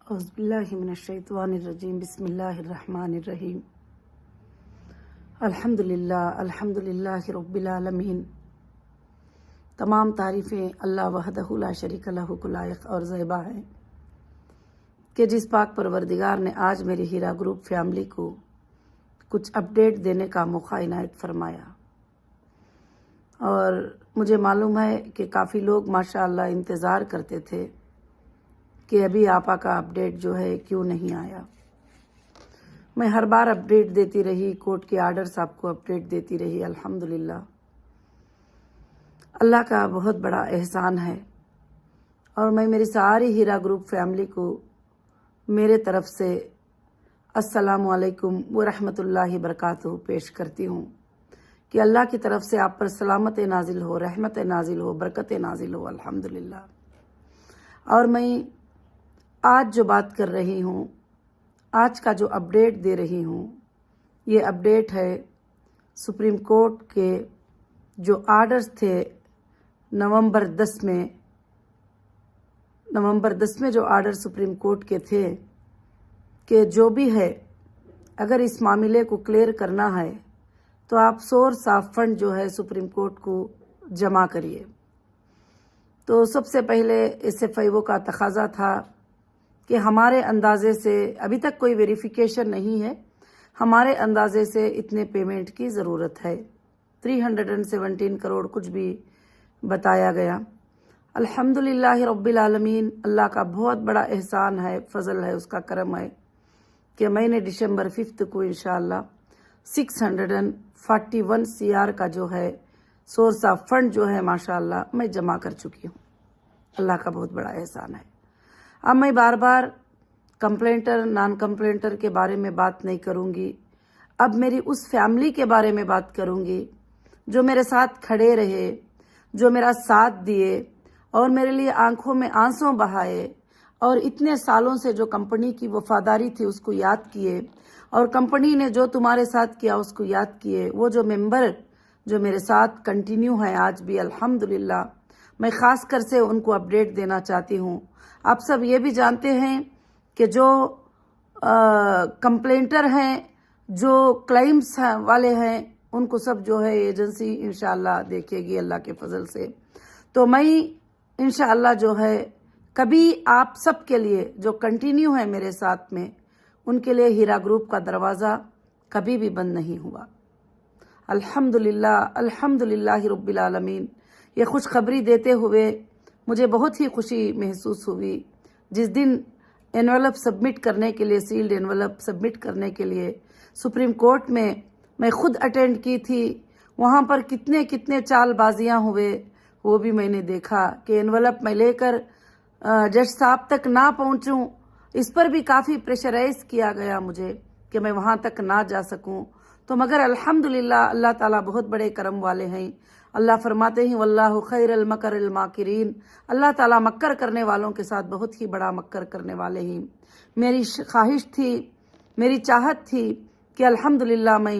اعوذ باللہ من الشیطان الرجیم بسم اللہ الرحمن الرحیم الحمدللہ رب العالمین۔ تمام تعریفیں اللہ وحدہ لا شریک لہ کو لائق اور زیبا ہیں کہ جس پاک پروردگار نے آج میری ہیرا گروپ فیملی کو کچھ اپڈیٹ دینے کا موقع عنایت فرمایا، اور مجھے معلوم ہے کہ کافی لوگ ماشاءاللہ انتظار کرتے تھے کہ ابھی آپا کا اپڈیٹ جو ہے کیوں نہیں آیا۔ میں ہر بار اپڈیٹ دیتی رہی، کورٹ کے آرڈرز آپ کو اپڈیٹ دیتی رہی۔ الحمدللہ اللہ کا بہت بڑا احسان ہے، اور میں میری ساری ہیرا گروپ فیملی کو میرے طرف سے السلام علیکم ورحمۃ اللہ وبرکاتہ پیش کرتی ہوں کہ اللہ کی طرف سے آپ پر سلامت نازل ہو، رحمت نازل ہو، برکت نازل ہو الحمدللہ۔ اور میں آج جو بات کر رہی ہوں، آج کا جو اپڈیٹ دے رہی ہوں، یہ اپڈیٹ ہے سپریم کورٹ کے جو آرڈرز تھے نومبر 10 میں جو آرڈر سپریم کورٹ کے تھے کہ جو بھی ہے اگر اس معاملے کو کلیئر کرنا ہے تو آپ سورس آف فنڈ جو ہے سپریم کورٹ کو جمع کریے۔ تو سب سے پہلے ایس ایف آئی او کا تقاضا تھا کہ ہمارے اندازے سے ابھی تک کوئی ویریفیکیشن نہیں ہے، ہمارے اندازے سے اتنے پیمنٹ کی ضرورت ہے، 317 کروڑ کچھ بھی بتایا گیا۔ الحمدللہ رب العالمین، اللہ کا بہت بڑا احسان ہے، فضل ہے، اس کا کرم ہے کہ میں نے دسمبر 5 کو انشاءاللہ 641 CR کا جو ہے سورس آف فنڈ جو ہے ماشاءاللہ میں جمع کر چکی ہوں۔ اللہ کا بہت بڑا احسان ہے۔ اب میں بار بار کمپلینٹر نان کمپلینٹر کے بارے میں بات نہیں کروں گی، اب میری اس فیملی کے بارے میں بات کروں گی جو میرے ساتھ کھڑے رہے، جو میرا ساتھ دیے اور میرے لیے آنکھوں میں آنسوں بہائے، اور اتنے سالوں سے جو کمپنی کی وفاداری تھی اس کو یاد کیے، اور کمپنی نے جو تمہارے ساتھ کیا اس کو یاد کیے۔ وہ جو ممبر جو میرے ساتھ کنٹینیو ہیں آج بھی الحمدللہ، میں خاص کر سے ان کو اپڈیٹ دینا چاہتی ہوں۔ آپ سب یہ بھی جانتے ہیں کہ جو کمپلینٹر ہیں، جو کلیمز والے ہیں، ان کو سب جو ہے ایجنسی انشاءاللہ دیکھے گی اللہ کے فضل سے۔ تو میں انشاءاللہ جو ہے کبھی آپ سب کے لیے جو کنٹینیو ہے میرے ساتھ میں، ان کے لیے ہیرا گروپ کا دروازہ کبھی بھی بند نہیں ہوا۔ الحمدللہ رب العالمین۔ یہ خوشخبری دیتے ہوئے مجھے بہت ہی خوشی محسوس ہوئی جس دن انویلپ سبمٹ کرنے کے لیے، سیلڈ انویلپ سبمٹ کرنے کے لیے سپریم کورٹ میں خود اٹینڈ کی تھی۔ وہاں پر کتنے چال بازیاں ہوئے وہ بھی میں نے دیکھا کہ انویلپ میں لے کر جج صاحب تک نہ پہنچوں، اس پر بھی کافی پریشرائز کیا گیا مجھے کہ میں وہاں تک نہ جا سکوں۔ تو مگر الحمدللہ اللہ تعالیٰ بہت بڑے کرم والے ہیں۔ اللہ فرماتے ہیں واللہ خیر المکر الماکرین، اللہ تعالیٰ مکر کرنے والوں کے ساتھ بہت ہی بڑا مکر کرنے والے ہیں۔ میری خواہش تھی، میری چاہت تھی کہ الحمدللہ میں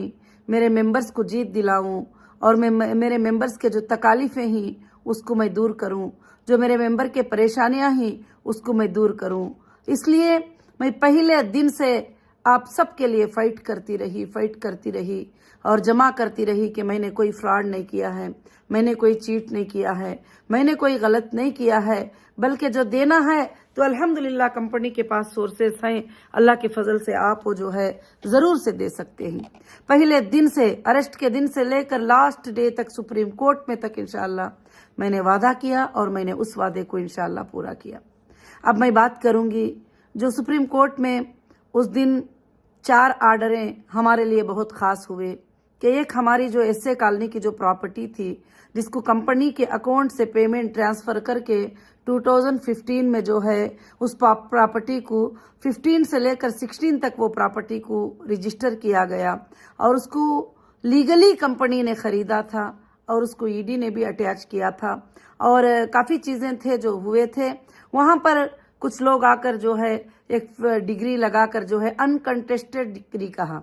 میرے ممبرز کو جیت دلاؤں، اور میرے ممبرز کے جو تکالیفیں ہیں اس کو میں دور کروں، جو میرے ممبر کے پریشانیاں ہیں اس کو میں دور کروں۔ اس لیے میں پہلے دن سے آپ سب کے لیے فائٹ کرتی رہی اور جمع کرتی رہی کہ میں نے کوئی فراڈ نہیں کیا ہے، میں نے کوئی چیٹ نہیں کیا ہے، میں نے کوئی غلط نہیں کیا ہے، بلکہ جو دینا ہے تو الحمدللہ کمپنی کے پاس سورسز ہیں، اللہ کے فضل سے آپ وہ جو ہے ضرور سے دے سکتے ہیں۔ پہلے دن سے، اریسٹ کے دن سے لے کر لاسٹ ڈے تک، سپریم کورٹ میں تک انشاءاللہ میں نے وعدہ کیا، اور میں نے اس وعدے کو انشاءاللہ پورا کیا۔ اب میں بات کروں گی جو سپریم کورٹ میں اس دن 4 آرڈریں ہمارے لیے بہت خاص ہوئے کہ ایک ہماری جو ایس اے کالونی کی جو پراپرٹی تھی جس کو کمپنی کے اکاؤنٹ سے پیمنٹ ٹرانسفر کر کے 2015 میں جو ہے اس پراپرٹی کو 15 سے لے کر 16 تک وہ پراپرٹی کو رجسٹر کیا گیا، اور اس کو لیگلی کمپنی نے خریدا تھا، اور اس کو ED نے بھی اٹیچ کیا تھا، اور کافی چیزیں تھے جو ہوئے تھے وہاں پر۔ کچھ لوگ آ کر جو ہے ایک ڈگری لگا کر جو ہے انکنٹیسٹڈ ڈگری کہا،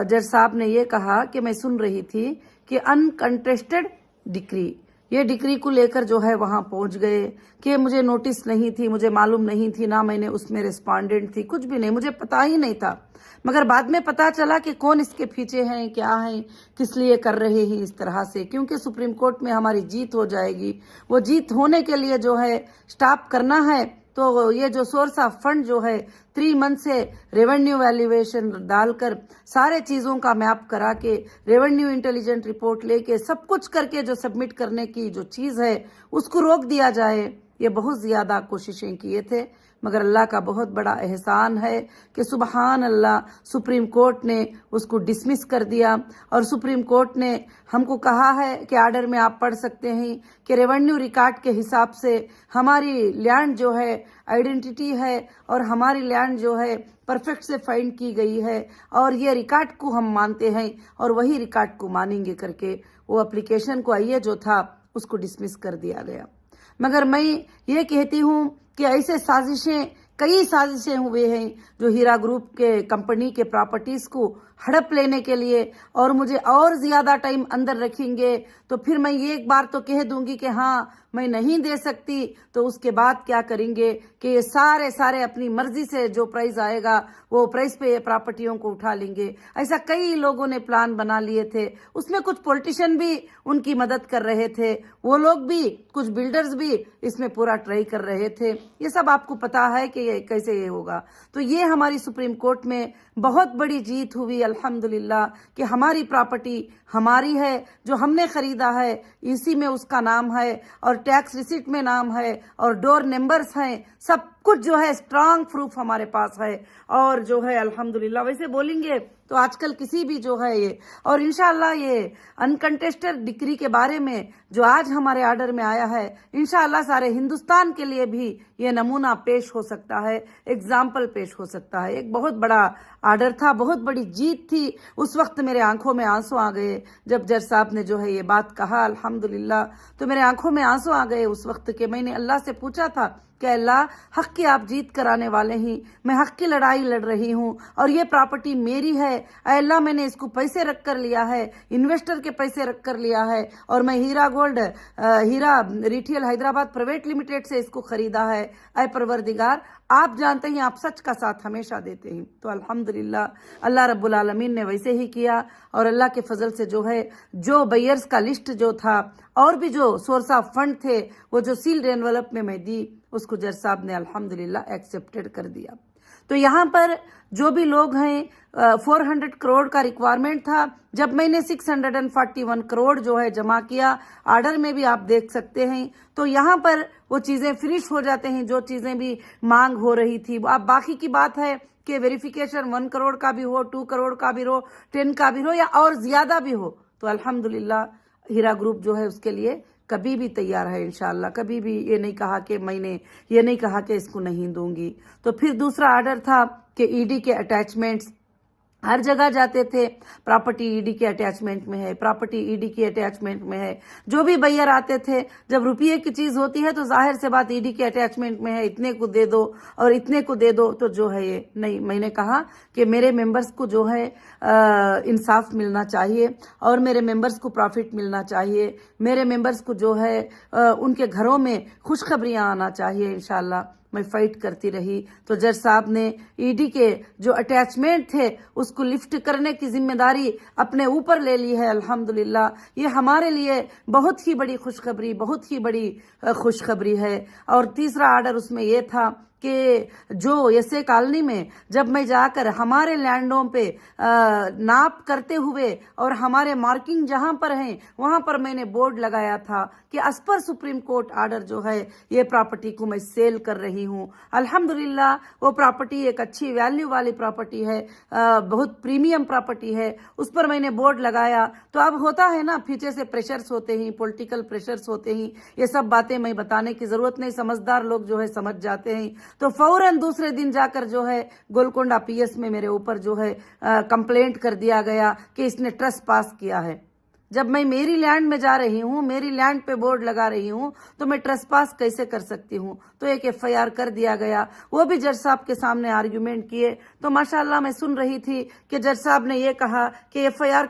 جج صاحب نے یہ کہا کہ میں سن رہی تھی کہ انکنٹیسٹڈ ڈگری، ये डिक्री को लेकर जो है वहां पहुंच गए कि मुझे नोटिस नहीं थी, मुझे मालूम नहीं थी, ना मैंने उसमें रिस्पॉन्डेंट थी, कुछ भी नहीं, मुझे पता ही नहीं था। मगर बाद में पता चला कि कौन इसके पीछे हैं, क्या हैं, किस लिए कर रहे हैं इस तरह से, क्योंकि सुप्रीम कोर्ट में हमारी जीत हो जाएगी। वो जीत होने के लिए जो है स्टॉप करना है, तो ये जो सोर्स ऑफ फंड जो है 3 मंथ से रेवेन्यू वैल्यूएशन डालकर सारे चीजों का मैप करा के रेवेन्यू इंटेलिजेंट रिपोर्ट लेके सब कुछ करके जो सबमिट करने की जो चीज है उसको रोक दिया जाए। ये बहुत ज्यादा कोशिशें किए थे, मगर अल्लाह का बहुत बड़ा एहसान है कि सुबहान अल्लाह सुप्रीम कोर्ट ने उसको डिसमिस कर दिया। और सुप्रीम कोर्ट ने हमको कहा है कि आर्डर में आप पढ़ सकते हैं कि रेवेन्यू रिकॉर्ड के हिसाब से हमारी लैंड जो है आइडेंटिटी है और हमारी लैंड जो है परफेक्ट से फाइंड की गई है और ये रिकॉर्ड को हम मानते हैं और वही रिकॉर्ड को मानेंगे करके वो एप्लीकेशन को आइए जो था उसको डिसमिस कर दिया गया। मगर मैं ये कहती हूँ कि ऐसे कई साजिशें हुए हैं जो हीरा ग्रुप के कंपनी के प्रॉपर्टीज को हड़प लेने के लिए, और मुझे और ज्यादा टाइम अंदर रखेंगे तो फिर मैं ये एक बार तो कह दूंगी कि हाँ मैं नहीं दे सकती, तो उसके बाद क्या करेंगे कि ये सारे अपनी मर्जी से जो प्राइस आएगा वो प्राइस पे ये प्रॉपर्टियों को उठा लेंगे। ऐसा कई लोगों ने प्लान बना लिए थे, उसमें कुछ पॉलिटिशियन भी उनकी मदद कर रहे थे, वो लोग भी, कुछ बिल्डर्स भी इसमें पूरा ट्राई कर रहे थे। ये सब आपको पता है कि ये कैसे ये होगा। तो ये हमारी सुप्रीम कोर्ट में बहुत बड़ी जीत हुई अल्हम्दुलिल्लाह कि हमारी प्रॉपर्टी हमारी है, जो हमने खरीदा है इसी में उसका नाम है और टैक्स रिसीट में नाम है और डोर नंबर्स हैं, सब कुछ जो है स्ट्रांग प्रूफ हमारे पास है। और जो है अल्हम्दुलिल्लाह वैसे बोलेंगे तो आजकल किसी भी जो है ये, और इंशाअल्लाह ये अनकंटेस्टेड डिक्री के बारे में जो आज हमारे आर्डर में आया है, इंशाअल्लाह सारे हिंदुस्तान के लिए भी ये नमूना पेश हो सकता है, एग्जाम्पल पेश हो सकता है। एक बहुत बड़ा आर्डर था, बहुत बड़ी जीत थी। उस वक्त मेरे आंखों में आंसू आ गए जब जज साहब ने जो है ये बात कहा अल्हम्दुलिल्लाह, तो मेरे आंखों में आंसू आ गए उस वक्त के मैंने अल्लाह से पूछा था कि अल्लाह हक की आप जीत कराने वाले हैं, मैं हक की लड़ाई लड़ रही हूँ और ये प्रॉपर्टी मेरी है। अल्लाह मैंने इसको पैसे रख कर लिया है, इन्वेस्टर के पैसे रख कर लिया है, और मैं हीरा रिटेल हैदराबाद प्राइवेट लिमिटेड से इसको खरीदा है। ऐ परवरदिगार आप जानते हैं आप सच का साथ हमेशा देते हैं। तो अल्हम्दुलिल्लाह अल्लाह रब्बुल आलमीन ने वैसे ही किया, और अल्लाह के फजल से जो है जो बायर्स का लिस्ट जो था और भी जो सोर्स ऑफ फंड थे वो जो सील्ड एनवलप में मैं दी उसको जज साहब ने अल्हम्दुलिल्लाह एक्सेप्टेड कर दिया। तो यहाँ पर जो भी लोग हैं 400 करोड़ का रिक्वायरमेंट था, जब मैंने 641 करोड़ जो है जमा किया, आर्डर में भी आप देख सकते हैं, तो यहाँ पर वो चीजें फिनिश हो जाते हैं जो चीजें भी मांग हो रही थी। अब बाकी की बात है कि वेरिफिकेशन 1 करोड़ का भी हो, 2 करोड़ का भी हो, 10 का भी हो या और ज्यादा भी हो, तो अल्हम्दुलिल्लाह हीरा ग्रुप जो है उसके लिए कभी भी तैयार है इंशाअल्लाह। कभी भी ये नहीं कहा कि मैंने ये नहीं कहा कि इसको नहीं दूंगी। तो फिर दूसरा आर्डर था कि ईडी के अटैचमेंट्स हर जगह जाते थे, प्रॉपर्टी ईडी के अटैचमेंट में है, प्रॉपर्टी ईडी की अटैचमेंट में है। जो भी बायर आते थे, जब रुपये की चीज होती है तो जाहिर से बात ईडी के अटैचमेंट में है, इतने को दे दो और इतने को दे दो, तो जो है ये नहीं। मैंने कहा कि मेरे मेंबर्स को जो है इंसाफ मिलना चाहिए और मेरे मेंबर्स को प्रॉफिट मिलना चाहिए, मेरे मेंबर्स को जो है उनके घरों में खुशखबरियां आना चाहिए। इंशाल्लाह मैं फाइट करती रही। तो जज साहब ने ईडी के जो अटैचमेंट थे उसको लिफ्ट करने की जिम्मेदारी अपने ऊपर ले ली है अल्हम्दुलिल्लाह। ये हमारे लिए बहुत ही बड़ी खुशखबरी, बहुत ही बड़ी खुशखबरी है। और तीसरा आर्डर उसमें ये था कि जो एसए कॉलोनी में जब मैं जाकर हमारे लैंडों पे नाप करते हुए और हमारे मार्किंग जहां पर हैं वहां पर मैंने बोर्ड लगाया था कि as per supreme court order जो है ये प्रॉपर्टी को मैं सेल कर रही हूं। अल्हम्दुलिल्लाह वो प्रॉपर्टी एक अच्छी वैल्यू वाली प्रॉपर्टी है, बहुत प्रीमियम प्रॉपर्टी है, उस पर मैंने बोर्ड लगाया। तो अब होता है ना, पीछे से प्रेशर्स होते हैं, पॉलिटिकल प्रेशर्स होते हैं, ये सब बातें मैं बताने की जरूरत नहीं, समझदार लोग जो है समझ जाते हैं। तो फौरन दूसरे दिन जाकर जो है गोलकोंडा पीएस में मेरे ऊपर जो है कंप्लेंट कर दिया गया कि इसने ट्रस्ट पास किया है। जब मैं मेरी लैंड में जा रही हूँ, मेरी लैंड पे बोर्ड लगा रही हूँ, तो मैं ट्रेसपास कैसे कर सकती हूँ? तो एक FIR कर दिया गया। वो भी जज साहब के सामने आर्ग्यूमेंट किए। तो माशाल्लाह मैं सुन रही थी कि जज साहब ने ये कहा कि FIR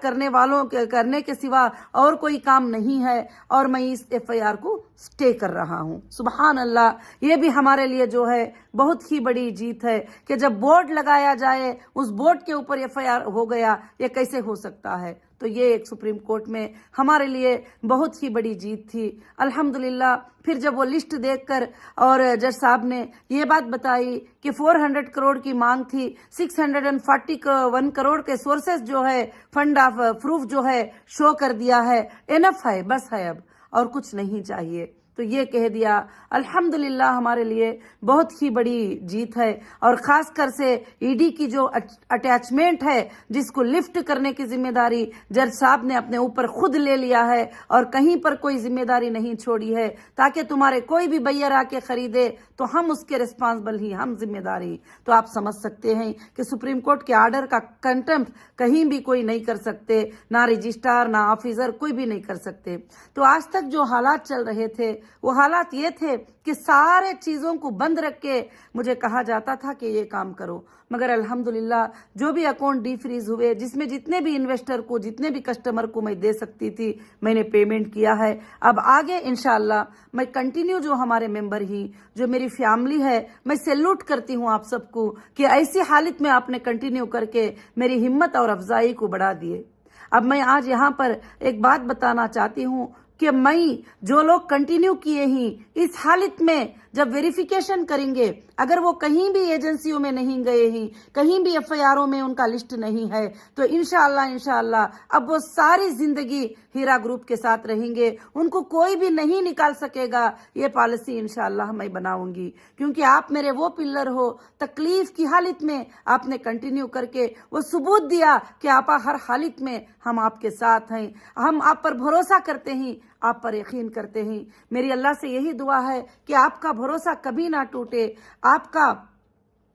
करने के सिवा और कोई काम नहीं है, और मैं इस FIR को स्टे कर रहा हूँ। सुबहान अल्लाह, ये भी हमारे लिए जो है बहुत ही बड़ी जीत है कि जब बोर्ड लगाया जाए, उस बोर्ड के ऊपर FIR हो गया, ये कैसे हो सकता है? तो ये एक सुप्रीम कोर्ट में हमारे लिए बहुत ही बड़ी जीत थी। अल्हम्दुलिल्लाह फिर जब वो लिस्ट देखकर और जज साहब ने ये बात बताई कि 400 करोड़ की मांग थी, 641 करोड़ के सोर्सेस जो है, फंड ऑफ प्रूफ जो है शो कर दिया है, इनफ है, बस है, अब और कुछ नहीं चाहिए। तो ये कह दिया। अल्हम्दुलिल्लाह हमारे लिए बहुत ही बड़ी जीत है। और खास कर से ईडी की जो अटैचमेंट है, जिसको लिफ्ट करने की जिम्मेदारी जज साहब ने अपने ऊपर खुद ले लिया है और कहीं पर कोई जिम्मेदारी नहीं छोड़ी है, ताकि तुम्हारे कोई भी बैयर आके खरीदे तो हम उसके रिस्पॉन्सिबल ही, हम जिम्मेदारी। तो आप समझ सकते हैं कि सुप्रीम कोर्ट के आर्डर का कंटेम्प्ट कहीं भी कोई नहीं कर सकते, ना रजिस्ट्रार ना ऑफिसर, कोई भी नहीं कर सकते। तो आज तक जो हालात चल रहे थे वो हालात ये थे कि सारे चीज़ों को बंद रख के मुझे कहा जाता था कि ये काम करो, मगर अल्हम्दुलिल्लाह जो भी अकाउंट डीफ्रीज हुए, जिसमें जितने भी इन्वेस्टर को, जितने भी कस्टमर को मैं दे सकती थी, मैंने पेमेंट किया है। अब आगे इंशाअल्लाह मैं कंटिन्यू, जो हमारे मेंबर ही, जो मेरी फैमिली है, मैं सैल्यूट करती हूँ आप सबको कि ऐसी हालत में आपने कंटिन्यू करके मेरी हिम्मत और अफजाई को बढ़ा दिए। अब मैं आज यहाँ पर एक बात बताना चाहती हूँ कि मैं, जो लोग कंटिन्यू किए ही, इस हालत में जब वेरिफिकेशन करेंगे, अगर वो कहीं भी एजेंसियों में नहीं गए ही, कहीं भी FIRओं में उनका लिस्ट नहीं है, तो इंशाअल्लाह अब वो सारी जिंदगी हीरा ग्रुप के साथ रहेंगे, उनको कोई भी नहीं निकाल सकेगा। ये पॉलिसी इंशाअल्लाह मैं बनाऊंगी, क्योंकि आप मेरे वो पिलर हो। तकलीफ की हालत में आपने कंटिन्यू करके वो सबूत दिया कि आप हर हालत में हम आपके साथ हैं, हम आप पर भरोसा करते हैं, आप पर यकीन करते हैं। मेरी अल्लाह से यही दुआ है कि आपका भरोसा कभी ना टूटे, आपका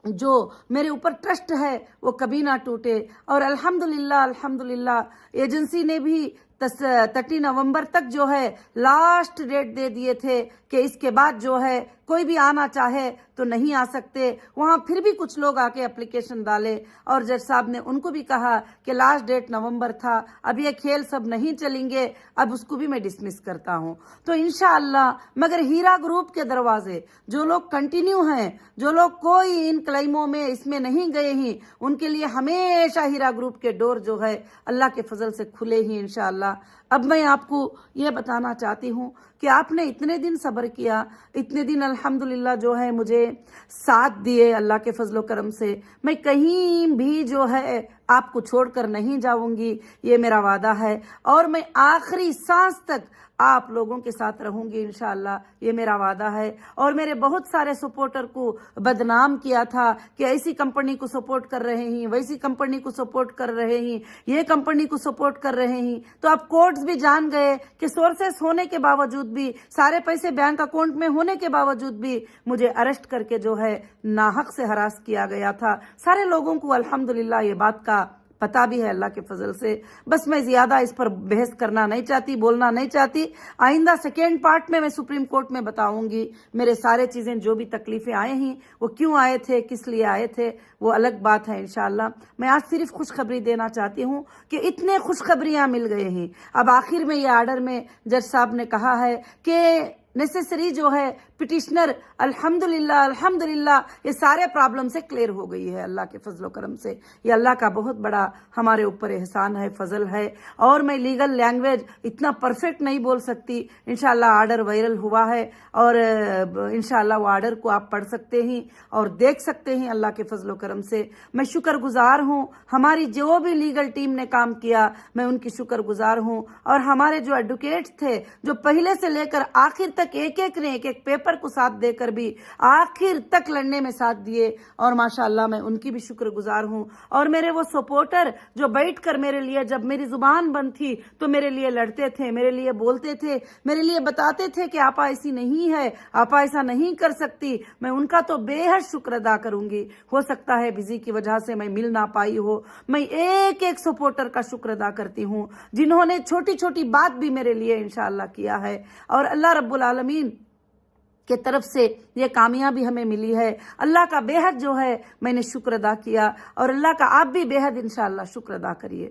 जो मेरे ऊपर ट्रस्ट है वो कभी ना टूटे। और अल्हम्दुलिल्लाह एजेंसी ने भी 30 नवंबर तक जो है लास्ट डेट दे दिए थे कि इसके बाद जो है कोई भी आना चाहे तो नहीं आ सकते। वहाँ फिर भी कुछ लोग आके एप्लीकेशन डाले और जज साहब ने उनको भी कहा कि लास्ट डेट नवंबर था, अब ये खेल सब नहीं चलेंगे, अब उसको भी मैं डिसमिस करता हूँ। तो इंशाअल्लाह, मगर हीरा ग्रुप के दरवाजे, जो लोग कंटिन्यू हैं, जो लोग कोई इन क्लेमों में इसमें नहीं गए ही, उनके लिए हमेशा हीरा ग्रुप के डोर जो है अल्लाह के फजल से खुले ही इंशाअल्लाह। अब मैं आपको ये बताना चाहती हूँ कि आपने इतने दिन सब्र किया, इतने दिन अल्हम्दुलिल्लाह जो है मुझे साथ दिए अल्लाह के फजलो करम से। मैं कहीं भी जो है आपको छोड़कर नहीं जाऊंगी, ये मेरा वादा है, और मैं आखिरी सांस तक आप लोगों के साथ रहूंगी इंशाअल्लाह, ये मेरा वादा है। और मेरे बहुत सारे सपोर्टर को बदनाम किया था कि ऐसी कंपनी को सपोर्ट कर रहे हैं, वैसी कंपनी को सपोर्ट कर रहे हैं, ये कंपनी को सपोर्ट कर रहे हैं। तो अब कोर्ट्स भी जान गए कि सोर्सेस होने के बावजूद भी, सारे पैसे बैंक अकाउंट में होने के बावजूद भी मुझे अरेस्ट करके जो है नाहक से हरास किया गया था। सारे लोगों को अल्हम्दुलिल्लाह ये बात का पता भी है अल्लाह के फजल से। बस मैं ज्यादा इस पर बहस करना नहीं चाहती, बोलना नहीं चाहती। आइंदा सेकेंड पार्ट में मैं सुप्रीम कोर्ट में बताऊंगी मेरे सारे चीजें, जो भी तकलीफें आए हैं वो क्यों आए थे, किस लिए आए थे, वो अलग बात है इंशाअल्लाह। मैं आज सिर्फ खुशखबरी देना चाहती हूँ कि इतने खुशखबरियां मिल गए हैं। अब आखिर में ये आर्डर में जज साहब ने कहा है कि नेसेसरी जो है पिटिशनर, अल्हम्दुलिल्लाह ये सारे प्रॉब्लम से क्लियर हो गई है अल्लाह के फजलो करम से। ये अल्लाह का बहुत बड़ा हमारे ऊपर एहसान है, फजल है। और मैं लीगल लैंग्वेज इतना परफेक्ट नहीं बोल सकती। इंशाअल्लाह आर्डर वायरल हुआ है और इंशाअल्लाह वो आर्डर को आप पढ़ सकते हैं और देख सकते हैं अल्लाह के फजलो करम से। मैं शुक्रगुजार हूँ, हमारी जो भी लीगल टीम ने काम किया मैं उनकी शुक्रगुजार हूँ। और हमारे जो एडवोकेट्स थे, जो पहले से लेकर आखिर تک ایک ایک پیپر کو ساتھ دے کر بھی آخر تک لڑنے میں ساتھ دیے، اور ماشاءاللہ میں ان کی بھی شکر گزار ہوں۔ اور میرے وہ سپورٹر جو بیٹھ کر میرے لیے جب میری زبان بند تھی تو میرے لیے لڑتے تھے، میرے لیے بولتے تھے، میرے لیے بتاتے تھے کہ آپا ایسی نہیں ہے، آپا ایسا نہیں کر سکتی، میں ان کا تو بے حد شکر ادا کروں گی۔ ہو سکتا ہے بزی کی وجہ سے میں مل نہ پائی ہو، میں ایک ایک سپورٹر کا شکر ادا کرتی ہوں جنہوں نے چھوٹی چھوٹی بات بھی میرے لیے انشاءاللہ کیا ہے، اور اللہ رب العالمین کے طرف سے یہ کامیابی ہمیں ملی ہے۔ اللہ کا بے حد جو ہے میں نے شکر ادا کیا، اور اللہ کا آپ بھی بے حد انشاءاللہ شکر ادا کریے۔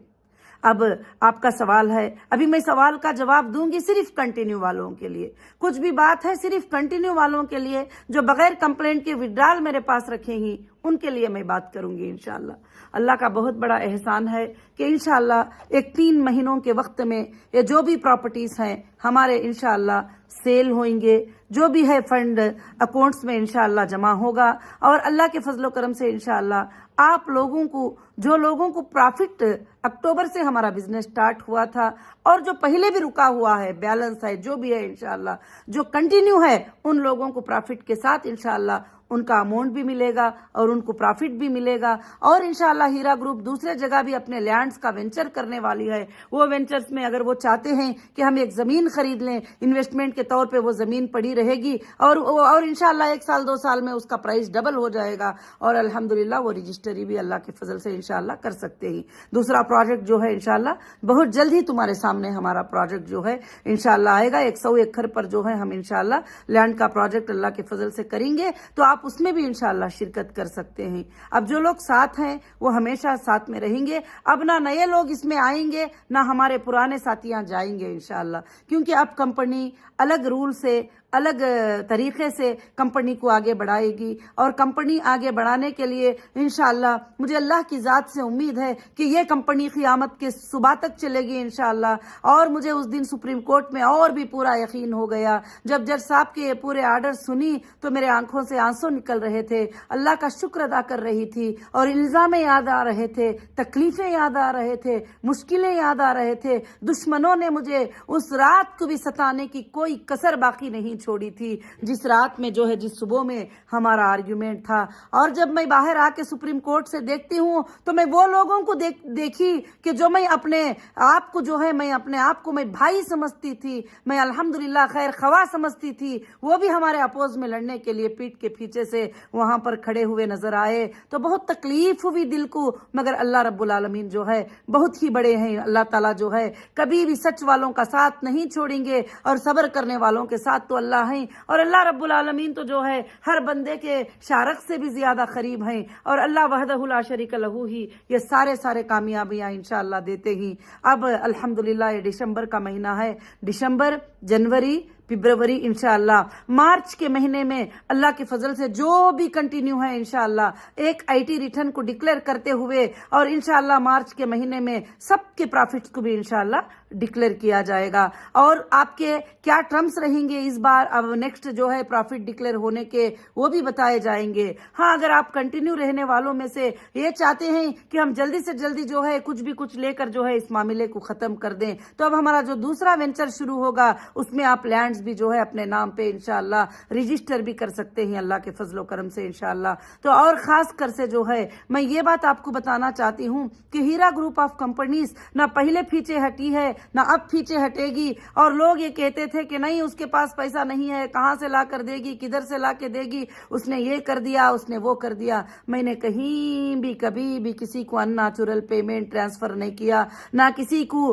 اب آپ کا سوال ہے، ابھی میں سوال کا جواب دوں گی صرف کنٹینیو والوں کے لیے، کچھ بھی بات ہے صرف کنٹینیو والوں کے لیے جو بغیر کمپلینٹ کے وڈرال میرے پاس رکھے ہی، ان کے لیے میں بات کروں گی انشاءاللہ۔ اللہ کا بہت بڑا احسان ہے کہ انشاءاللہ ایک 3 مہینوں کے وقت میں یہ جو بھی پراپرٹیز ہیں ہمارے انشاءاللہ سیل ہوئیں گے، جو بھی ہے فنڈ اکاؤنٹس میں انشاءاللہ جمع ہوگا، اور اللہ کے فضل و کرم سے انشاءاللہ آپ لوگوں کو، جو لوگوں کو پرافٹ اکتوبر سے ہمارا بزنس سٹارٹ ہوا تھا اور جو پہلے بھی رکا ہوا ہے، بیلنس ہے، جو بھی ہے انشاءاللہ جو کنٹینیو ہے، ان لوگوں کو پرافٹ کے ساتھ انشاءاللہ ان کا اماؤنٹ بھی ملے گا اور ان کو پرافٹ بھی ملے گا۔ اور انشاءاللہ ہیرا گروپ دوسرے جگہ بھی اپنے لینڈز کا وینچر کرنے والی ہے، وہ وینچرز میں اگر وہ چاہتے ہیں کہ ہم ایک زمین خرید لیں انویسٹمنٹ کے طور پہ، وہ زمین پڑی رہے گی اور انشاءاللہ 1 سال 2 سال میں اس کا پرائس ڈبل ہو جائے گا، اور الحمدللہ وہ رجسٹری بھی اللہ کے فضل سے انشاءاللہ کر سکتے ہیں۔ دوسرا پروجیکٹ جو ہے انشاءاللہ بہت جلد ہی تمہارے سامنے ہمارا پروجیکٹ جو ہے انشاءاللہ آئے گا، 100 ایکڑ پر جو ہے ہم انشاءاللہ لینڈ کا پروجیکٹ اللہ کے فضل سے کریں گے، تو آپ اس میں بھی انشاءاللہ شرکت کر سکتے ہیں۔ اب جو لوگ ساتھ ہیں وہ ہمیشہ ساتھ میں رہیں گے، اب نہ نئے لوگ اس میں آئیں گے نہ ہمارے پرانے ساتھیاں جائیں گے انشاءاللہ، کیونکہ اب کمپنی الگ رول سے، الگ طریقے سے کمپنی کو آگے بڑھائے گی، اور کمپنی آگے بڑھانے کے لیے انشاءاللہ مجھے اللہ کی ذات سے امید ہے کہ یہ کمپنی قیامت کے صبح تک چلے گی انشاءاللہ۔ اور مجھے اس دن سپریم کورٹ میں اور بھی پورا یقین ہو گیا جب جج صاحب کے پورے آرڈر سنی تو میرے آنکھوں سے آنسو نکل رہے تھے، اللہ کا شکر ادا کر رہی تھی، اور الزام یاد آ رہے تھے، تکلیفیں یاد آ رہے تھے، مشکلیں یاد آ رہے تھے۔ دشمنوں نے مجھے اس رات کو بھی ستانے کی کوئی کسر باقی نہیں چھوڑی تھی، جس رات میں جو ہے، جس صبح میں ہمارا آرگیومنٹ تھا۔ اور جب میں باہر آ کے سپریم کورٹ سے دیکھتی ہوں تو میں وہ لوگوں کو دیکھی کہ جو میں اپنے آپ کو جو ہے، میں اپنے آپ کو میں بھائی سمجھتی تھی، میں الحمدللہ خیر خواہ سمجھتی تھی، وہ بھی ہمارے اپوز میں لڑنے کے لیے پیٹ کے پیچھے سے وہاں پر کھڑے ہوئے نظر آئے، تو بہت تکلیف ہوئی دل کو، مگر اللہ رب العالمین جو ہے بہت ہی بڑے ہیں۔ اللہ تعالیٰ جو ہے کبھی بھی سچ والوں کا ساتھ نہیں چھوڑیں گے، اور صبر کرنے والوں کے ساتھ تو اللہ ہیں، اور اللہ رب العالمین تو جو ہے ہر بندے کے شارق سے بھی زیادہ قریب ہیں، اور اللہ وحدہ لا شریک لہ ہی یہ سارے کامیابیاں انشاءاللہ دیتے ہی۔ اب الحمدللہ یہ دسمبر کا مہینہ ہے، دسمبر، جنوری، فبروری، انشاءاللہ مارچ کے مہینے میں اللہ کے فضل سے جو بھی کنٹینیو ہے انشاءاللہ ایک IT ریٹرن کو ڈکلیئر کرتے ہوئے، اور انشاءاللہ مارچ کے مہینے میں سب کے پرافٹس کو بھی انشاءاللہ ڈکلیئر کیا جائے گا، اور آپ کے کیا ٹرمز رہیں گے اس بار، اب نیکسٹ جو ہے پرافٹ ڈکلیئر ہونے کے وہ بھی بتائے جائیں گے۔ ہاں، اگر آپ کنٹینیو رہنے والوں میں سے یہ چاہتے ہیں کہ ہم جلدی سے جلدی جو ہے کچھ لے کر جو ہے اس معاملے کو ختم کر دیں، تو اب ہمارا جو دوسرا وینچر شروع ہوگا اس میں آپ لینڈز بھی جو ہے اپنے نام پہ انشاءاللہ رجسٹر بھی کر سکتے ہیں اللہ کے فضل و کرم سے انشاءاللہ۔ تو اور خاص کر سے جو ہے میں یہ بات آپ کو بتانا چاہتی ہوں کہ ہیرا گروپ آف کمپنیز نہ پہلے پیچھے ہٹی ہے نہ اب پیچھے ہٹے گی، اور لوگ یہ کہتے تھے کہ نہیں اس کے پاس پیسہ نہیں ہے، کہاں سے لا کر دے گی، کدھر سے لا کے دے گی، اس نے یہ کر دیا، اس نے وہ کر دیا۔ میں نے کہیں بھی کبھی بھی کسی کو ان نیچرل پیمنٹ ٹرانسفر نہیں کیا، نہ کسی کو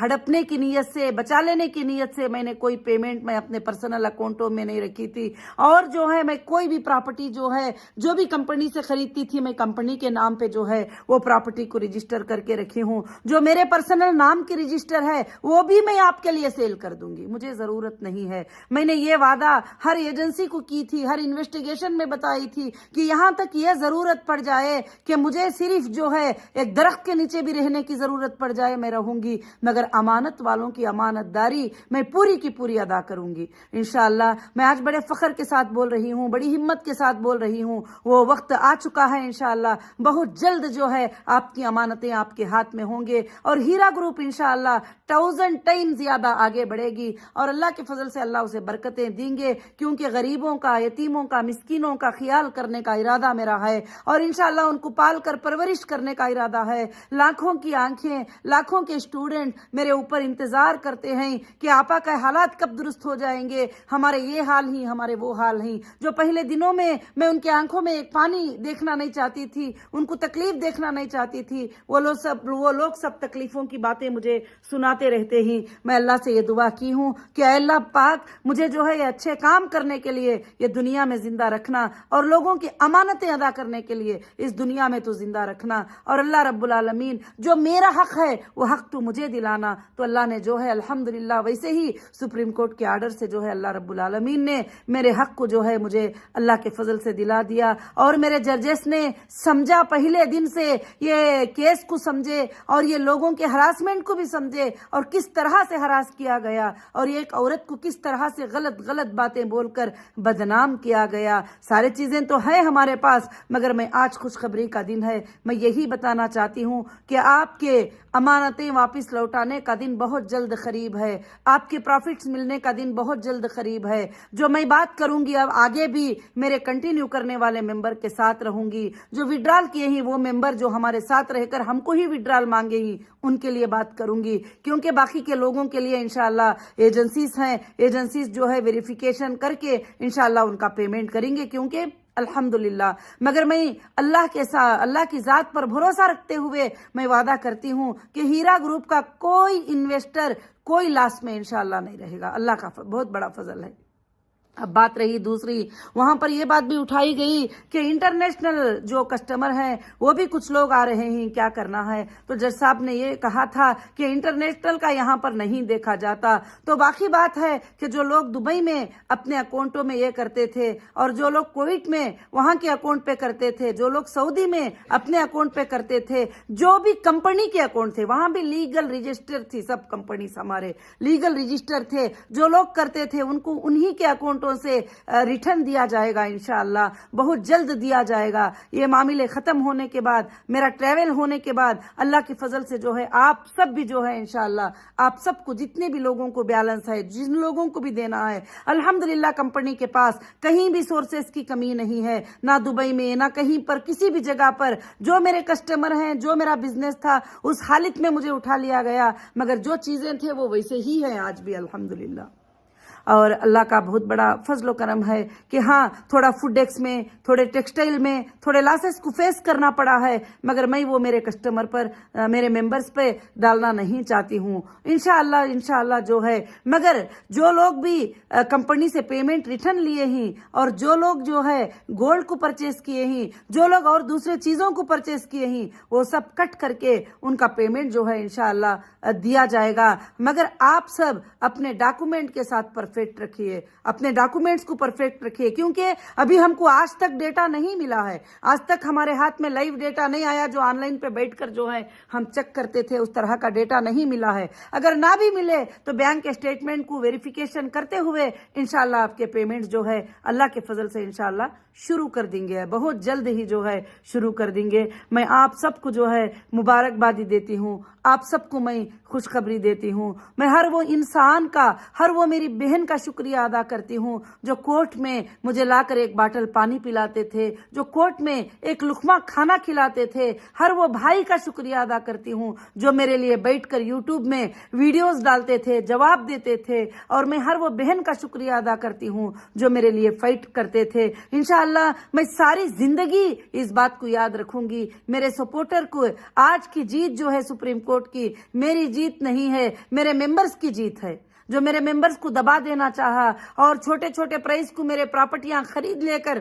ہڑپنے کی نیت سے، بچا لینے کی نیت سے میں نے کوئی پیمنٹ میں اپنے پرسنل اکاؤنٹوں میں نہیں رکھی تھی۔ اور جو ہے میں کوئی بھی پراپرٹی جو ہے جو بھی کمپنی سے خریدتی تھی، میں کمپنی کے نام پہ جو ہے وہ پراپرٹی کو رجسٹر کر کے رکھی ہوں، جو میرے پرسنل نام کی رجسٹر ہے وہ بھی میں آپ کے لیے سیل کر دوں گی، مجھے ضرورت نہیں ہے۔ میں نے یہ وعدہ ہر ایجنسی کو کی تھی، ہر انویسٹیگیشن میں بتائی تھی کہ یہاں تک یہ ضرورت پڑ جائے کہ مجھے صرف جو ہے ایک درخت کے نیچے بھی رہنے کی ضرورت پڑ جائے میں رہوں گی، مگر امانت والوں کی امانت داری میں پوری کی پوری ادا کروں گی انشاءاللہ. میں آج بڑے فخر کے ساتھ بول رہی ہوں, بڑی ہمت کے ساتھ بول رہی ہوں. وہ وقت آ چکا ہے انشاءاللہ, بہت جلد جو ہے آپ کی امانتیں آپ کے ہاتھ میں ہوں گے, اور ہیرا گروپ انشاءاللہ 1000 ٹائم زیادہ آگے بڑھے گی, اور اللہ کے فضل سے اللہ اسے برکتیں دیں گے, کیونکہ غریبوں کا, یتیموں کا, مسکینوں کا خیال کرنے کا ارادہ میرا ہے, اور انشاءاللہ ان کو پال کر پرورش کرنے کا ارادہ ہے. لاکھوں کی آنکھیں, لاکھوں کے اسٹوڈنٹ میرے اوپر انتظار کرتے ہیں کہ آپا کا حالات کب درست ہو جائیں گے. ہمارے یہ حال ہی, ہمارے وہ حال ہیں. جو پہلے دنوں میں ان کے آنکھوں میں ایک پانی دیکھنا نہیں چاہتی تھی, ان کو تکلیف دیکھنا نہیں چاہتی تھی, وہ لوگ سب تکلیفوں کی باتیں مجھے سناتے رہتے ہیں. میں اللہ سے یہ دعا کی ہوں کہ اے اللہ پاک, مجھے جو ہے یہ اچھے کام کرنے کے لیے یہ دنیا میں زندہ رکھنا, اور لوگوں کی امانتیں ادا کرنے کے لیے اس دنیا میں تو زندہ رکھنا. اور اللہ رب العالمین جو میرا حق ہے وہ حق تو مجھے دلانا. تو اللہ نے جو ہے الحمدللہ ویسے ہی سپریم کورٹ کے آرڈر سے جو ہے اللہ رب العالمین نے میرے حق کو جو ہے مجھے اللہ کے فضل سے دلا دیا, اور میرے ججز نے سمجھا, پہلے دن سے یہ کیس کو سمجھے, اور یہ لوگوں کے ہراسمنٹ کو بھی سمجھے, اور کس طرح سے ہراس کیا گیا, اور ایک عورت کو کس طرح سے غلط باتیں بول کر بدنام کیا گیا. سارے چیزیں تو ہیں ہمارے پاس, مگر میں آج خوشخبری کا دن ہے. میں یہی بتانا چاہتی ہوں کہ آپ کے امانتیں واپس لوٹانے کا دن بہت جلد قریب ہے, آپ کے پروفٹس ملنے کا دن بہت جلد قریب ہے. جو میں بات کروں گی اب آگے بھی میرے کنٹینیو کرنے والے ممبر کے ساتھ رہوں گی. جو وڈرال کیے ہیں وہ ممبر جو ہمارے ساتھ رہ کر ہم کو ہی وڈرال مانگے ہی, ان کے لیے بات کروں گی, کیونکہ باقی کے لوگوں کے لیے انشاءاللہ ایجنسیز ہیں, ایجنسیز جو ہے ویریفیکیشن کر کے انشاءاللہ ان کا پیمنٹ کریں گے, کیونکہ الحمدللہ. مگر میں اللہ کی ذات پر بھروسہ رکھتے ہوئے میں وعدہ کرتی ہوں کہ ہیرا گروپ کا کوئی انویسٹر کوئی لاس میں انشاءاللہ نہیں رہے گا. اللہ کا بہت بڑا فضل ہے. اب بات رہی دوسری, وہاں پر یہ بات بھی اٹھائی گئی کہ انٹرنیشنل جو کسٹمر ہیں وہ بھی کچھ لوگ آ رہے ہیں, کیا کرنا ہے. تو جج صاحب نے یہ کہا تھا کہ انٹرنیشنل کا یہاں پر نہیں دیکھا جاتا. تو باقی بات ہے کہ جو لوگ دبئی میں اپنے اکاؤنٹوں میں یہ کرتے تھے, اور جو لوگ کویت میں وہاں کے اکاؤنٹ پہ کرتے تھے, جو لوگ سعودی میں اپنے اکاؤنٹ پہ کرتے تھے, جو بھی کمپنی کے اکاؤنٹ تھے وہاں بھی لیگل رجسٹر تھی, سب کمپنیز ہمارے لیگل رجسٹر تھے, جو لوگ کرتے تھے ان کو انہی کے اکاؤنٹ سے ریٹرن دیا جائے گا انشاءاللہ, بہت جلد دیا جائے گا. یہ معاملے ختم ہونے کے بعد, میرا ٹریول ہونے کے بعد, اللہ کے فضل سے جو ہے آپ سب بھی جو ہے انشاءاللہ, آپ سب کو جتنے بھی لوگوں کو بیلنس ہے, جن لوگوں کو بھی دینا ہے, الحمدللہ کمپنی کے پاس کہیں بھی سورسز کی کمی نہیں ہے, نہ دبئی میں نہ کہیں پر, کسی بھی جگہ پر. جو میرے کسٹمر ہیں, جو میرا بزنس تھا اس حالت میں مجھے اٹھا لیا گیا, مگر جو چیزیں تھے وہ ویسے ہی ہیں آج بھی الحمدللہ. اور اللہ کا بہت بڑا فضل و کرم ہے کہ ہاں تھوڑا فوڈ ایکس میں, تھوڑے ٹیکسٹائل میں تھوڑے لاسز کو فیس کرنا پڑا ہے, مگر میں وہ میرے کسٹمر پر, میرے ممبرز پہ ڈالنا نہیں چاہتی ہوں انشاءاللہ جو ہے. مگر جو لوگ بھی کمپنی سے پیمنٹ ریٹرن لیے ہیں, اور جو لوگ جو ہے گولڈ کو پرچیز کیے ہیں, جو لوگ اور دوسرے چیزوں کو پرچیز کیے ہیں, وہ سب کٹ کر کے ان کا پیمنٹ جو ہے انشاءاللہ دیا جائے گا. مگر آپ سب اپنے ڈاکومنٹ کے ساتھ پرفیکٹ رکھیے, اپنے ڈاکومنٹس کو پرفیکٹ رکھیے, کیونکہ ابھی ہم کو آج تک ڈیٹا نہیں ملا ہے, آج تک ہمارے ہاتھ میں لائیو ڈیٹا نہیں آیا جو آن لائن پہ بیٹھ کر جو ہے ہم چیک کرتے تھے, اس طرح کا ڈیٹا نہیں ملا ہے. اگر نہ بھی ملے تو بینک اسٹیٹمنٹ کو ویریفیکیشن کرتے ہوئے انشاءاللہ آپ کے پیمنٹ جو ہے اللہ کے فضل سے انشاءاللہ شروع کر دیں گے, بہت جلد ہی جو ہے شروع کر دیں گے. میں آپ سب کو جو ہے مبارکبادی دیتی ہوں, آپ سب کو میں خوشخبری دیتی ہوں. میں ہر وہ انسان کا, ہر وہ میری بہن کا شکریہ ادا کرتی ہوں جو کورٹ میں مجھے لا کر ایک باٹل پانی پلاتے تھے, جو کورٹ میں ایک لقمہ کھانا کھلاتے تھے. ہر وہ بھائی کا شکریہ ادا کرتی ہوں جو میرے لیے بیٹھ کر یوٹیوب میں ویڈیوز ڈالتے تھے, جواب دیتے تھے. اور میں ہر وہ بہن کا شکریہ ادا کرتی ہوں جو میرے لیے فائٹ کرتے تھے. انشاءاللہ میں ساری زندگی اس بات کو یاد رکھوں گی, میرے سپورٹر کو آج کی جیت جو ہے سپریم کورٹ کی, میری جیت نہیں ہے, میرے ممبرز کی جیت ہے. جو میرے ممبرز کو دبا دینا چاہا اور چھوٹے چھوٹے پرائز کو میرے پراپرٹیاں خرید لے کر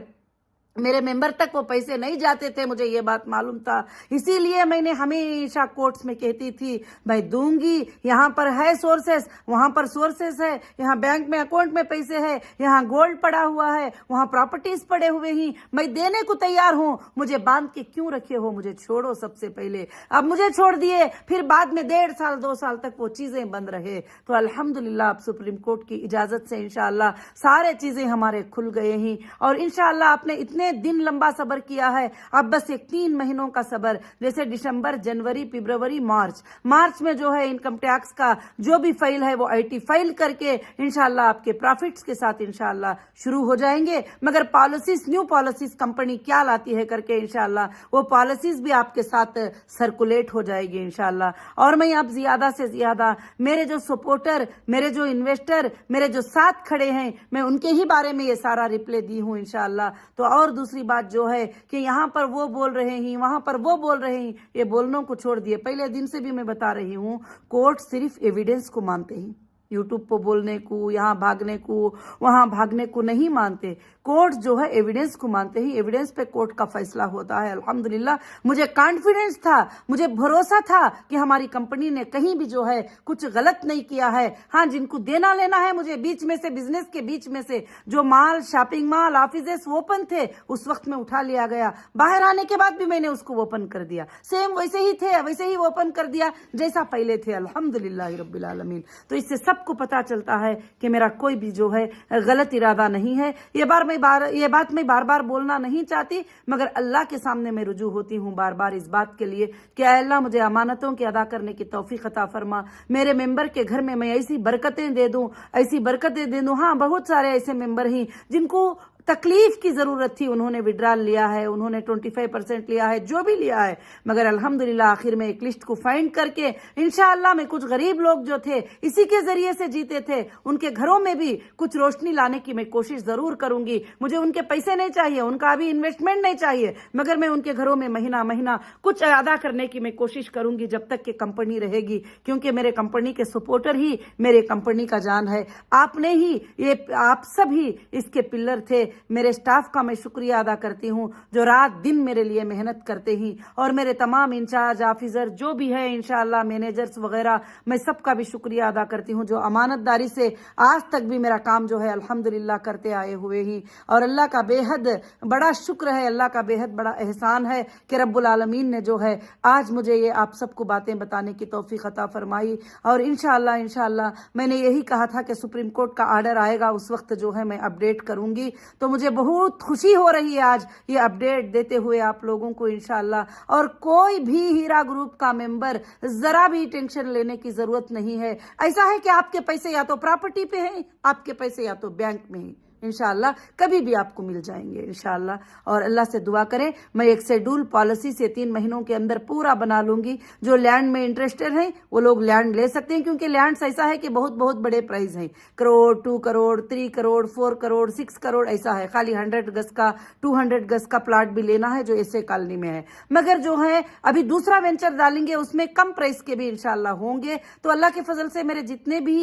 मेरे मेंबर तक वो पैसे नहीं जाते थे, मुझे ये बात मालूम था। इसीलिए मैंने हमेशा कोर्ट्स में कहती थी मैं दूंगी, यहाँ पर है सोर्सेस, वहाँ पर सोर्सेस है, यहाँ बैंक में अकाउंट में पैसे है, यहाँ गोल्ड पड़ा हुआ है, वहाँ प्रॉपर्टीज पड़े हुए ही, मैं देने को तैयार हूँ, मुझे बांध के क्यों रखे हो, मुझे छोड़ो सबसे पहले। अब मुझे छोड़ दिए, फिर बाद में 1.5 साल 2 साल तक वो चीजें बंद रहे। तो अल्हम्दुलिल्लाह अब सुप्रीम कोर्ट की इजाजत से इंशाअल्लाह सारे चीजें हमारे खुल गए ही, और इंशाअल्लाह आपने इतने दिन लंबा सब्र किया है, अब बस एक 3 महीनों का सब्र, जैसे दिसंबर, जनवरी, फरवरी, मार्च में जो है इनकम टैक्स का जो भी फाइल है वो IT फाइल करके इंशाअल्लाह आपके प्रॉफिट्स के साथ इंशाअल्लाह शुरू हो जाएंगे। मगर पॉलिसीज, न्यू पॉलिसीज कंपनी क्या लाती है करके इंशाअल्लाह वो पॉलिसीज भी आपके साथ सर्कुलेट हो जाएगी इंशाअल्लाह। और मैं अब ज्यादा से ज्यादा मेरे जो सपोर्टर, मेरे जो इन्वेस्टर, मेरे जो साथ खड़े हैं, मैं उनके ही बारे में ये सारा रिप्लाई दी हूँ इंशाअल्लाह। तो और दूसरी बात जो है कि यहाँ पर वो बोल रहे हैं, वहां पर वो बोल रहे हैं, ये बोलनों को छोड़ दिए। पहले दिन से भी मैं बता रही हूँ, कोर्ट सिर्फ एविडेंस को मानते हैं, यूट्यूब पर बोलने को, यहाँ भागने को, वहां भागने को नहीं मानते। कोर्ट जो है एविडेंस को मानते हैं, एविडेंस पे कोर्ट का फैसला होता है। अल्हम्दुलिल्लाह मुझे कॉन्फिडेंस था, मुझे भरोसा था कि हमारी कंपनी ने कहीं भी जो है कुछ गलत नहीं किया है। हाँ, जिनको देना लेना है मुझे बीच में से, बिजनेस के बीच में से जो माल, शॉपिंग मॉल, ऑफिसेस ओपन थे उस वक्त में उठा लिया गया, बाहर आने के बाद भी मैंने उसको ओपन कर दिया, सेम वैसे ही थे, वैसे ही ओपन कर दिया जैसा पहले थे। अल्हम्दुलिल्लाह रब्बिल आलमीन। तो इससे सबको पता चलता है कि मेरा कोई भी जो है गलत इरादा नहीं है। ये बात मैं बार बार बोलना नहीं चाहती, मगर अल्लाह के सामने मैं रुजू होती हूँ बार बार इस बात के लिए कि अल्लाह मुझे अमानतों की अदा करने की तौफीक अता फरमा। मेरे मेंबर के घर में मैं ऐसी बरकतें दे दूं, ऐसी बरकतें दे दूं। हाँ, बहुत सारे ऐसे मेंबर हैं जिनको तकलीफ की जरूरत थी, उन्होंने विड्रॉल लिया है, उन्होंने 25% लिया है, जो भी लिया है, मगर अल्हम्दुलिल्लाह आखिर में एक लिस्ट को फाइंड करके इंशाअल्लाह मैं कुछ गरीब लोग जो थे इसी के जरिए से जीते थे, उनके घरों में भी कुछ रोशनी लाने की मैं कोशिश जरूर करूंगी। मुझे उनके पैसे नहीं चाहिए, उनका अभी इन्वेस्टमेंट नहीं चाहिए, मगर मैं उनके घरों में महीना महीना कुछ अदा करने की मैं कोशिश करूंगी जब तक कि कंपनी रहेगी, क्योंकि मेरे कंपनी के सपोर्टर ही मेरे कंपनी का जान है। आपने ही, ये आप सब ही इसके पिलर थे। मेरे स्टाफ का मैं शुक्रिया अदा करती हूँ जो रात दिन मेरे लिए मेहनत करते हैं, और मेरे तमाम इंचार्ज ऑफिसर जो भी है इंशाअल्लाह, मैनेजर्स वगैरह, मैं सबका भी शुक्रिया अदा करती हूँ जो अमानतदारी से आज तक भी मेरा काम जो है अल्हम्दुलिल्लाह करते आए हुए ही। और अल्लाह का बेहद बड़ा शुक्र है, अल्लाह का बेहद बड़ा एहसान है कि रब्बुल आलमीन ने जो है आज मुझे ये आप सबको बातें बताने की तौफीक अता फरमाई। और इंशाअल्लाह मैंने यही कहा था कि सुप्रीम कोर्ट का आर्डर आएगा उस वक्त जो है मैं अपडेट करूंगी। तो मुझे बहुत खुशी हो रही है आज ये अपडेट देते हुए आप लोगों को इंशाअल्लाह। और कोई भी हीरा ग्रुप का मेंबर जरा भी टेंशन लेने की जरूरत नहीं है। ऐसा है कि आपके पैसे या तो प्रॉपर्टी पे हैं, आपके पैसे या तो बैंक में हैं, इंशाअल्लाह कभी भी आपको मिल जाएंगे इंशाअल्लाह। और अल्लाह से दुआ करें, मैं एक शेड्यूल पॉलिसी से 3 महीनों के अंदर पूरा बना लूंगी। जो लैंड में इंटरेस्टेड हैं वो लोग लैंड ले सकते हैं, क्योंकि लैंड ऐसा है कि बहुत बहुत बड़े प्राइस हैं, करोड़, 2 करोड़, 3 करोड़, 4 करोड़, 6 करोड़ ऐसा है। खाली 100 गज का, 200 गज का प्लाट भी लेना है जो ऐसे कॉलोनी में है। मगर जो है अभी दूसरा वेंचर डालेंगे उसमें कम प्राइस के भी इंशाअल्लाह होंगे। तो अल्लाह के फजल से मेरे जितने भी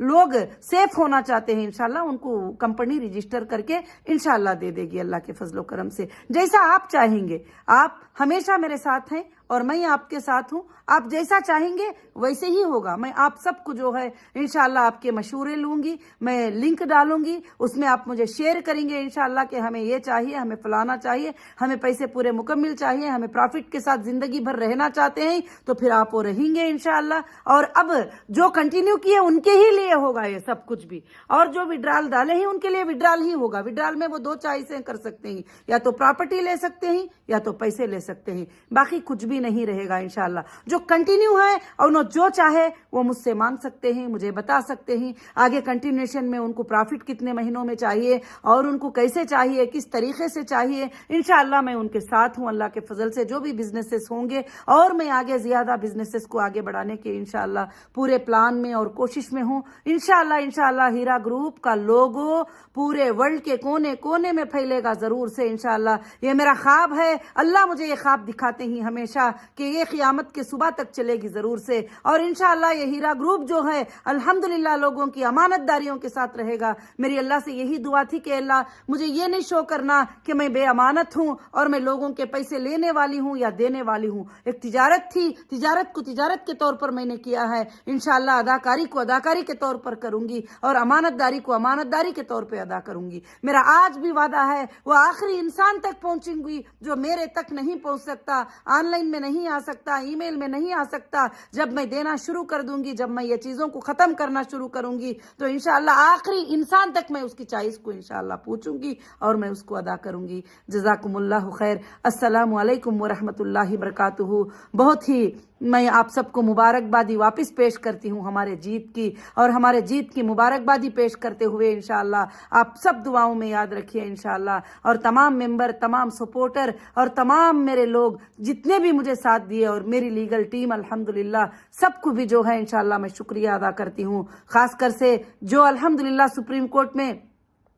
लोग सेफ होना चाहते हैं इंशाअल्लाह उनको कंपनी रजिस्टर करके इंशाअल्लाह दे देगी अल्लाह के फजलो करम से, जैसा आप चाहेंगे। आप हमेशा मेरे साथ हैं और मैं आपके साथ हूं। आप जैसा चाहेंगे वैसे ही होगा। मैं आप सबको जो है इंशाअल्लाह आपके मशवरे लूंगी, मैं लिंक डालूंगी, उसमें आप मुझे शेयर करेंगे इंशाअल्लाह कि हमें ये चाहिए, हमें फलाना चाहिए, हमें पैसे पूरे मुकम्मल चाहिए, हमें प्रॉफिट के साथ जिंदगी भर रहना चाहते हैं, तो फिर आप वो रहेंगे इंशाअल्लाह। और अब जो कंटिन्यू किए उनके ही लिए होगा ये सब कुछ भी, और जो विड्रॉल डाले हैं उनके लिए विड्रॉल ही होगा। विड्रॉल में वो 2 चॉइसें कर सकते हैं, या तो प्रॉपर्टी ले सकते हैं या तो पैसे ले सकते हैं, बाकी कुछ भी नहीं रहेगा इंशाअल्लाह। जो कंटिन्यू है और उन्होंने जो चाहे वो मुझसे मांग सकते हैं, मुझे बता सकते हैं। आगे कंटिन्यूएशन में उनको प्रॉफिट कितने महीनों में चाहिए और उनको कैसे चाहिए, किस तरीके से चाहिए, इंशाअल्लाह मैं उनके साथ हूं अल्लाह के फजल से। जो भी बिजनेसेस होंगे और मैं आगे ज्यादा बिजनेसेस को आगे बढ़ाने के इंशाअल्लाह पूरे प्लान में और कोशिश में हूं इंशाअल्लाह। हीरा ग्रुप का लोगो पूरे वर्ल्ड के कोने कोने में फैलेगा ज़रूर से इंशाअल्लाह। ये मेरा ख्वाब है, अल्लाह मुझे ये ख्वाब दिखाते ही हमेशा कि ये क़यामत के सुबह तक चलेगी ज़रूर से। और इंशाअल्लाह ये हीरा ग्रुप जो है अल्हम्दुलिल्लाह लोगों की अमानतदारियों के साथ रहेगा। मेरी अल्लाह से यही दुआ थी कि अल्लाह मुझे ये नहीं शो करना कि मैं बेअमानत हूँ और मैं लोगों के पैसे लेने वाली हूँ या देने वाली हूँ। एक तिजारत थी, तिजारत को तिजारत के तौर पर मैंने किया है, इंशाअल्लाह अदाकारी को अदाकारी के तौर पर करूंगी और अमानतदारी को अमानतदारी के तौर पर अदा करूंगी। मेरा आज भी वादा है वो आखिरी इंसान तक पहुंचूंगी जो मेरे तक नहीं पहुंच सकता, ऑनलाइन में नहीं आ सकता, ईमेल में नहीं आ सकता। जब मैं देना शुरू कर दूंगी, जब मैं ये चीज़ों को ख़त्म करना शुरू करूंगी तो इंशाअल्लाह आखिरी इंसान तक मैं उसकी चॉइस को इंशाअल्लाह पूछूंगी और मैं उसको अदा करूंगी। जज़ाकुमुल्लाहु खैर। अस्सलामु अलैकुम व रहमतुल्लाहि व बरकातुहू। बहुत ही मैं आप सबको मुबारकबादी वापस पेश करती हूँ हमारे जीत की, और हमारे जीत की मुबारकबादी पेश करते हुए इंशाअल्लाह आप सब दुआओं में याद रखिए इंशाअल्लाह। और तमाम मेंबर, तमाम सपोर्टर और तमाम मेरे लोग जितने भी मुझे साथ दिए और मेरी लीगल टीम अल्हम्दुलिल्लाह सबको भी जो है इंशाअल्लाह मैं शुक्रिया अदा करती हूँ। खासकर से जो अल्हम्दुलिल्लाह सुप्रीम कोर्ट में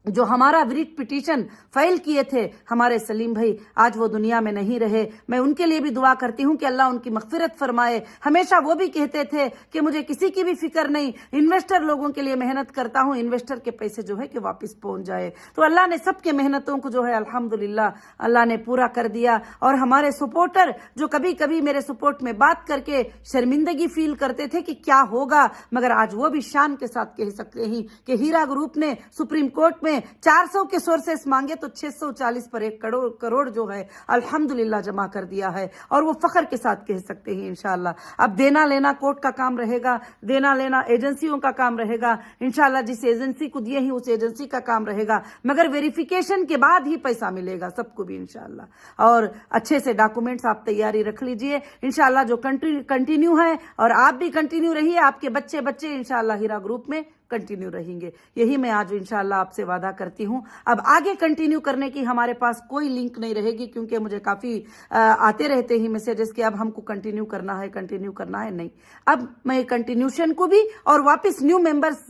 जो हमारा रिट पिटीशन फाइल किए थे हमारे सलीम भाई, आज वो दुनिया में नहीं रहे। मैं उनके लिए भी दुआ करती हूँ कि अल्लाह उनकी मग़फ़िरत फरमाए। हमेशा वो भी कहते थे कि मुझे किसी की भी फिक्र नहीं, इन्वेस्टर लोगों के लिए मेहनत करता हूँ, इन्वेस्टर के पैसे जो है कि वापस पहुँच जाए। तो अल्लाह ने सबके मेहनतों को जो है अल्हम्दुलिल्लाह अल्लाह ने पूरा कर दिया। और हमारे सपोर्टर जो कभी कभी मेरे सपोर्ट में बात करके शर्मिंदगी फील करते थे कि क्या होगा, मगर आज वो भी शान के साथ कह सकते हैं कि हीरा ग्रुप ने सुप्रीम कोर्ट में 400 के सोर्सेस मांगे तो 640 पर 1 करोड़ जो है अल्हम्दुलिल्लाह जमा कर दिया है। और वो फख्र के साथ कह सकते हैं इंशाअल्लाह। अब देना लेना कोर्ट का काम रहेगा, देना लेना एजेंसियों का काम रहेगा इंशाअल्लाह। जिस एजेंसी को दिए ही उस एजेंसी का काम रहेगा, मगर वेरिफिकेशन के बाद ही पैसा मिलेगा सबको भी इंशाअल्लाह। और अच्छे से डॉक्यूमेंट्स आप तैयारी रख लीजिए इंशाअल्लाह। जो कंटिन्यू है और आप भी कंटिन्यू रहिए, आपके बच्चे बच्चे इंशाअल्लाह हीरा ग्रुप में कंटिन्यू रहेंगे। यही मैं आज इंशाअल्लाह आपसे वादा करती हूँ। अब आगे कंटिन्यू करने की हमारे पास कोई लिंक नहीं रहेगी, क्योंकि मुझे काफ़ी आते रहते ही मैसेजेस कि अब हमको कंटिन्यू करना है, नहीं। अब मैं कंटिन्यूशन को भी और वापस न्यू मेंबर्स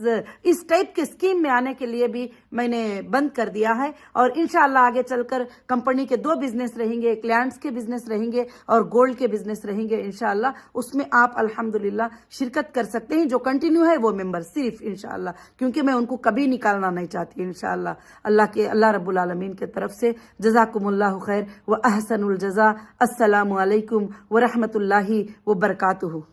इस टाइप के स्कीम में आने के लिए भी मैंने बंद कर दिया है। और इंशाअल्लाह आगे चलकर कंपनी के 2 बिजनेस रहेंगे, एक लैंड्स के बिजनेस रहेंगे और गोल्ड के बिजनेस रहेंगे इंशाअल्लाह। उसमें आप अल्हम्दुलिल्लाह शिरकत कर सकते हैं। जो कंटिन्यू है वो मेंबर सिर्फ इंशाअल्लाह, क्योंकि मैं उनको कभी निकालना नहीं चाहती इंशाअल्लाह। अल्लाह रब्बुल आलमीन के तरफ से जज़ाकुमुल्लाहु खैर व अहसनुल जज़ा। अस्सलामु अलैकुम व रहमतुल्लाहि व बरकातुहू।